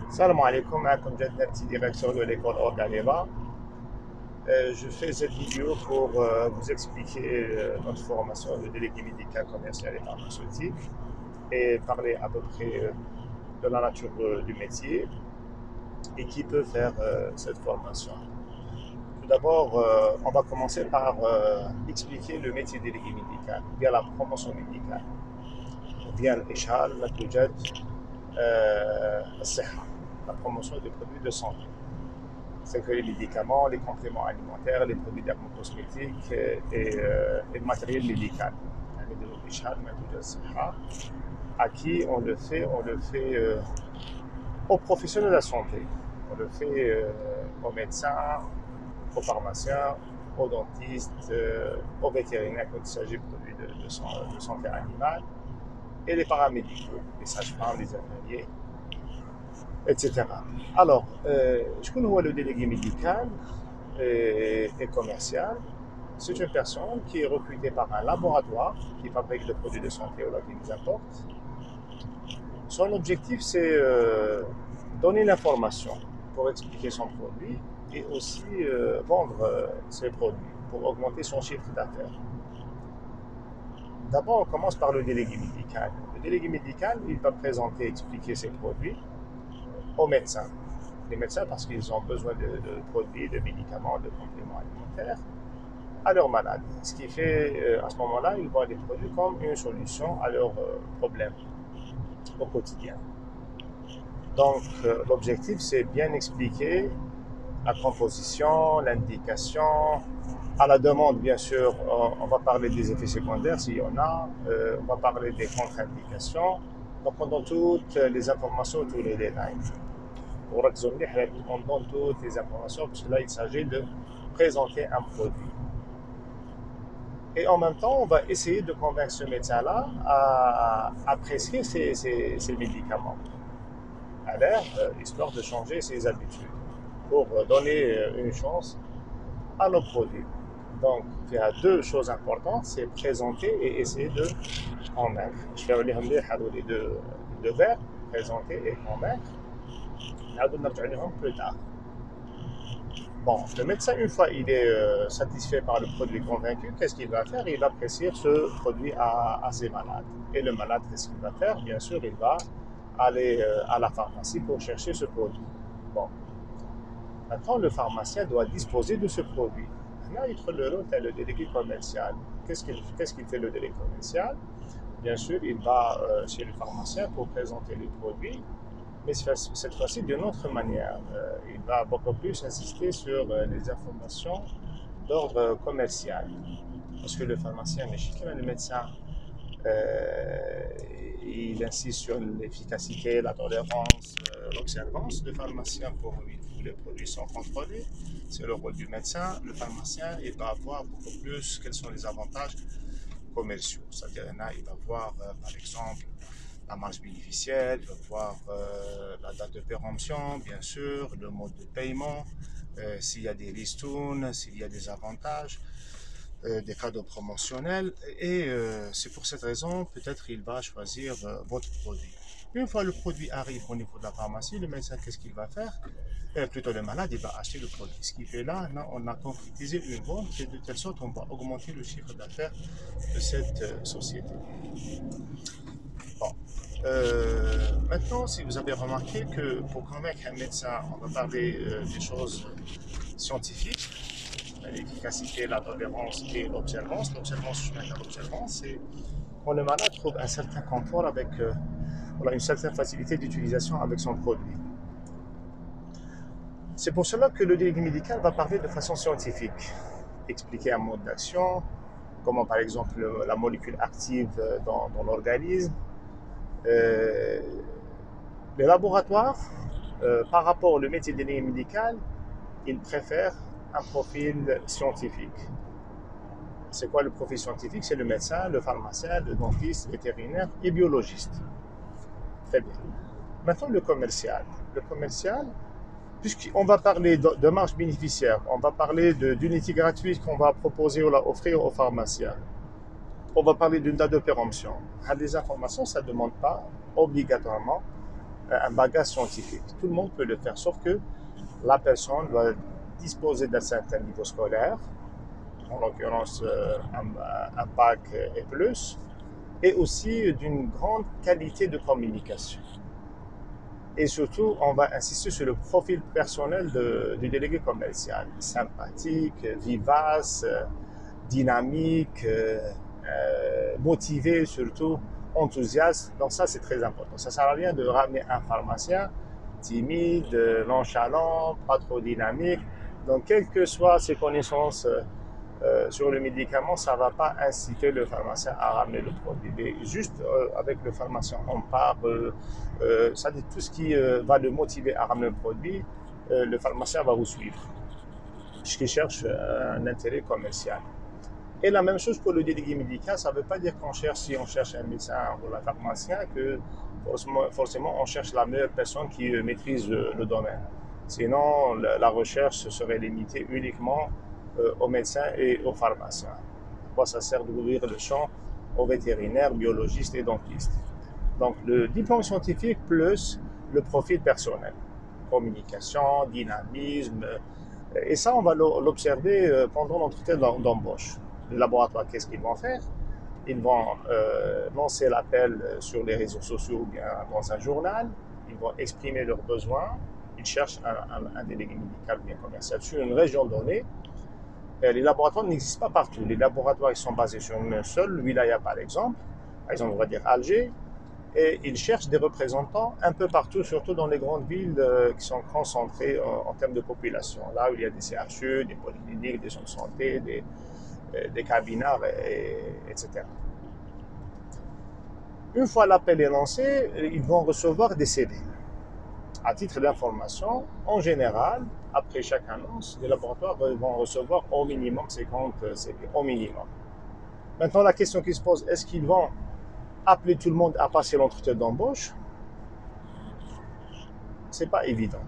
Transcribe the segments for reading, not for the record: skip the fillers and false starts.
Salam alaikum, comme Jad Nabti, directeur de l'école Organeva. Je fais cette vidéo pour vous expliquer notre formation de délégué médical commercial et pharmaceutique et parler à peu près de la nature du métier et qui peut faire cette formation. Tout d'abord, on va commencer par expliquer le métier délégué médical, ou bien la promotion médicale, ou bien l'Ishal, la Tujad, la promotion des produits de santé. C'est que les médicaments, les compléments alimentaires, les produits dermocosmétiques et le matériel médical. À qui on le fait aux professionnels de la santé. On le fait aux médecins, aux pharmaciens, aux dentistes, aux vétérinaires quand il s'agit de produits de santé animale, et les paramédicaux, les sages-femmes, les infirmiers, etc. Alors, je connais le délégué médical et commercial. C'est une personne qui est recrutée par un laboratoire qui fabrique des produits de santé ou qui les importe. Son objectif, c'est donner l'information pour expliquer son produit et aussi vendre ses produits pour augmenter son chiffre d'affaires. D'abord, on commence par le délégué médical. Le délégué médical, il va présenter, expliquer ses produits aux médecins. Les médecins, parce qu'ils ont besoin de produits, de médicaments, de compléments alimentaires, à leurs malades. Ce qui fait, à ce moment-là, ils voient les produits comme une solution à leurs problèmes au quotidien. Donc, l'objectif, c'est bien expliquer la composition, l'indication. À la demande, bien sûr, on va parler des effets secondaires s'il y en a, on va parler des contre-indications. Donc, on donne toutes les informations, tous les détails. On donne toutes les informations, parce que là, il s'agit de présenter un produit. Et en même temps, on va essayer de convaincre ce médecin-là à prescrire ces médicaments, à l'air, histoire de changer ses habitudes, pour donner une chance à nos produits. Donc, il y a deux choses importantes, c'est présenter et essayer de convaincre. Je vais les deux verbes, présenter et convaincre. Plus tard. Bon, le médecin, une fois il est satisfait par le produit convaincu, qu'est-ce qu'il va faire? Il va prescrire ce produit à ses malades. Et le malade, qu'est-ce qu'il va faire? Bien sûr, il va aller à la pharmacie pour chercher ce produit. Bon, maintenant, le pharmacien doit disposer de ce produit. Là, il trouve le délégué commercial. Qu'est-ce qu'il fait le délégué commercial? Bien sûr, il va chez le pharmacien pour présenter les produits, mais cette fois-ci d'une autre manière. Il va beaucoup plus insister sur les informations d'ordre commercial. Parce que le pharmacien, mais le médecin, il insiste sur l'efficacité, la tolérance, l'observance. Le pharmacien, pour lui, tous les produits sont contrôlés. C'est le rôle du médecin. Le pharmacien, il va voir beaucoup plus quels sont les avantages commerciaux. C'est-à-dire, il va voir, par exemple, la marge bénéficiaire, il va voir la date de péremption, bien sûr, le mode de paiement, s'il y a des ristournes, s'il y a des avantages, des cadeaux promotionnels. Et c'est pour cette raison, peut-être il va choisir votre produit. Une fois le produit arrive au niveau de la pharmacie, le médecin, qu'est-ce qu'il va faire? Plutôt le malade, il va acheter le produit. Ce qui fait là, on a concrétisé une vente et de telle sorte on va augmenter le chiffre d'affaires de cette société. Bon. Maintenant, si vous avez remarqué que pour convaincre un médecin, on va parler des choses scientifiques, l'efficacité, la tolérance et l'observance. L'observance, je mets à l'observance, c'est quand le malade trouve un certain confort avec, voilà, une certaine facilité d'utilisation avec son produit. C'est pour cela que le délégué médical va parler de façon scientifique, expliquer un mode d'action, comment par exemple la molécule active dans l'organisme. Les laboratoires, par rapport au métier de délégué médical, ils préfèrent un profil scientifique. C'est quoi le profil scientifique? C'est le médecin, le pharmacien, le dentiste, le vétérinaire et biologiste. Très bien. Maintenant, le commercial. Le commercial, puisqu'on va parler de marge bénéficiaire, on va parler d'unités gratuites qu'on va proposer ou offrir aux pharmaciens. On va parler d'une date de péremption. Les informations, ça ne demande pas obligatoirement un bagage scientifique. Tout le monde peut le faire, sauf que la personne doit disposer d'un certain niveau scolaire, en l'occurrence un bac et plus, et aussi d'une grande qualité de communication. Et surtout, on va insister sur le profil personnel du délégué commercial. Sympathique, vivace, dynamique, motivé surtout, enthousiaste. Donc ça, c'est très important. Ça ne sert à rien de ramener un pharmacien timide, nonchalant, pas trop dynamique. Donc, quelles que soient ses connaissances sur le médicament, ça ne va pas inciter le pharmacien à ramener le produit. Mais juste avec le pharmacien, on parle, ça dit tout ce qui va le motiver à ramener le produit, le pharmacien va vous suivre, puisqu'il cherche un intérêt commercial. Et la même chose pour le délégué médical, ça ne veut pas dire qu'on cherche, si on cherche un médecin ou un pharmacien, que forcément on cherche la meilleure personne qui maîtrise le domaine. Sinon, la recherche serait limitée uniquement aux médecins et aux pharmaciens. Pourquoi ça sert d'ouvrir le champ aux vétérinaires, biologistes et dentistes. Donc, le diplôme scientifique plus le profil personnel. Communication, dynamisme. Et ça, on va l'observer pendant l'entretien d'embauche. Le laboratoire, qu'est-ce qu'ils vont faire? Ils vont lancer l'appel sur les réseaux sociaux ou bien dans un journal. Ils vont exprimer leurs besoins. Ils cherchent un délégué médical ou bien commercial sur une région donnée. Les laboratoires n'existent pas partout. Les laboratoires ils sont basés sur une seule wilaya, par exemple, on va dire Alger, et ils cherchent des représentants un peu partout, surtout dans les grandes villes qui sont concentrées en termes de population. Là où il y a des CHU, des polycliniques, des centres de santé, des cabinets, etc. Une fois l'appel est lancé, ils vont recevoir des CV. À titre d'information, en général, après chaque annonce, les laboratoires vont recevoir au minimum 50 CV, au minimum. Maintenant, la question qui se pose, est-ce qu'ils vont appeler tout le monde à passer l'entretien d'embauche? C'est pas évident.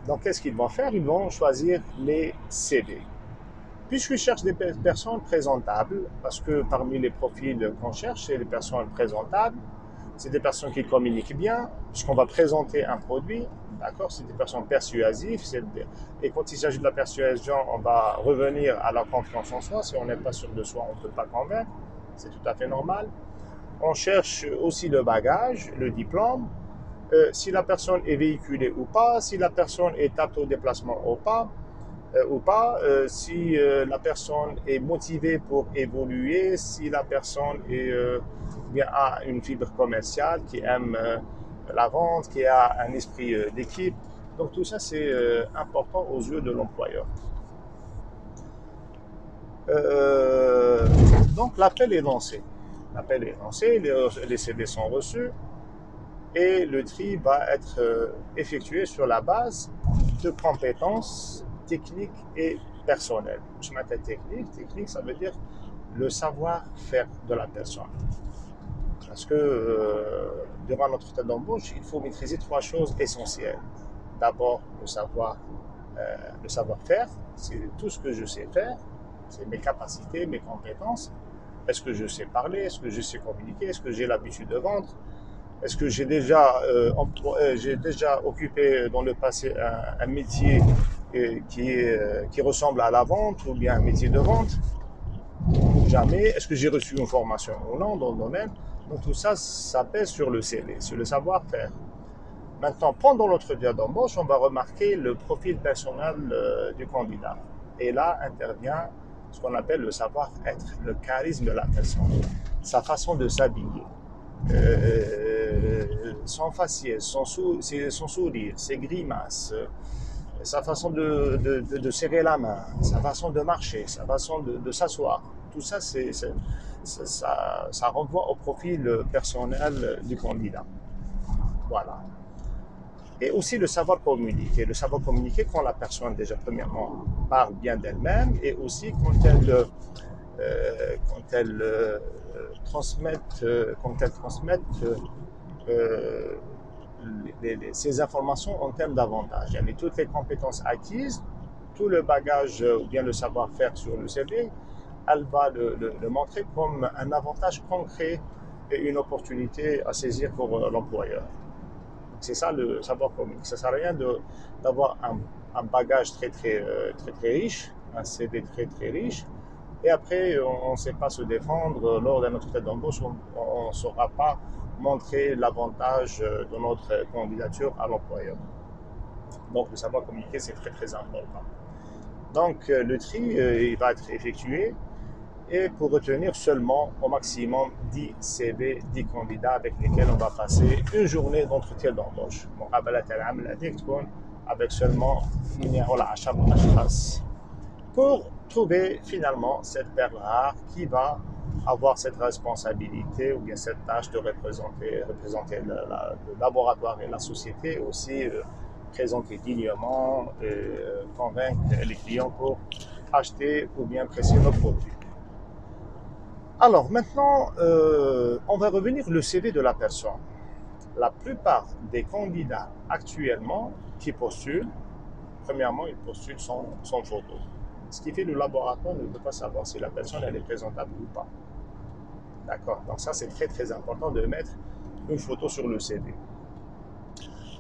Donc, qu'est-ce qu'ils vont faire? Ils vont choisir les CV. Puisqu'ils cherchent des personnes présentables, parce que parmi les profils qu'on cherche, c'est des personnes présentables, c'est des personnes qui communiquent bien, puisqu'on va présenter un produit, d'accord? C'est des personnes persuasives, et quand il s'agit de la persuasion, on va revenir à la confiance en soi. Si on n'est pas sûr de soi, on ne peut pas convaincre, c'est tout à fait normal. On cherche aussi le bagage, le diplôme, si la personne est véhiculée ou pas, si la personne est apte au déplacement ou pas, si la personne est motivée pour évoluer, si la personne bien a une fibre commerciale, qui aime la vente, qui a un esprit d'équipe. Donc tout ça, c'est important aux yeux de l'employeur. Donc l'appel est lancé. L'appel est lancé, les CV sont reçus et le tri va être effectué sur la base de compétences techniques et personnelles. Je m'appelle technique, ça veut dire le savoir-faire de la personne. Parce que durant notre temps d'embauche, il faut maîtriser 3 choses essentielles. D'abord, le savoir-faire, c'est tout ce que je sais faire, c'est mes capacités, mes compétences. Est-ce que je sais parler? Est-ce que je sais communiquer? Est-ce que j'ai l'habitude de vendre? Est-ce que j'ai déjà occupé dans le passé un métier qui ressemble à la vente ou bien un métier de vente? Jamais. Est-ce que j'ai reçu une formation ou non dans le domaine? Donc tout ça, ça pèse sur le CV, sur le savoir-faire. Maintenant, pendant l'entretien d'embauche, on va remarquer le profil personnel du candidat. Et là intervient ce qu'on appelle le savoir-être, le charisme de la personne, sa façon de s'habiller, son faciès, son sourire, ses grimaces, sa façon de serrer la main, sa façon de marcher, sa façon de s'asseoir. Tout ça, ça renvoie au profil personnel du candidat. Voilà. Et aussi le savoir communiquer. Le savoir communiquer quand la personne, déjà, premièrement, parle bien d'elle-même et aussi quand elle transmette euh, ces informations en termes d'avantages. Il y a toutes les compétences acquises, tout le bagage ou bien le savoir-faire sur le CV, elle va le montrer comme un avantage concret et une opportunité à saisir pour l'employeur. C'est ça le savoir communiquer. Ça ne sert à rien d'avoir un bagage très riche, un CV très riche, et après on ne sait pas se défendre lors d'un entretien d'embauche, on ne saura pas montrer l'avantage de notre candidature à l'employeur. Donc le savoir communiquer, c'est très important. Donc le tri, il va être effectué et pour retenir seulement au maximum 10 CV, 10 candidats avec lesquels on va passer une journée d'entretien d'embauche. Avec seulement pour trouver finalement cette perle rare qui va avoir cette responsabilité ou bien cette tâche de représenter le laboratoire et la société, aussi présenter dignement, convaincre les clients pour acheter ou bien apprécier nos produits. Alors maintenant, on va revenir au CV de la personne. La plupart des candidats actuellement qui postulent, premièrement, ils postulent son photo. Ce qui fait que le laboratoire ne peut pas savoir si la personne elle est présentable ou pas. D'accord? Donc ça, c'est très important de mettre une photo sur le CV.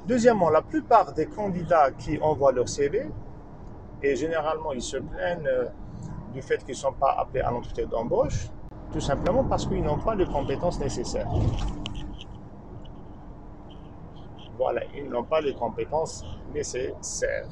Deuxièmement, la plupart des candidats qui envoient leur CV, et généralement ils se plaignent du fait qu'ils ne sont pas appelés à l'entretien d'embauche, tout simplement parce qu'ils n'ont pas les compétences nécessaires. Voilà, ils n'ont pas les compétences nécessaires.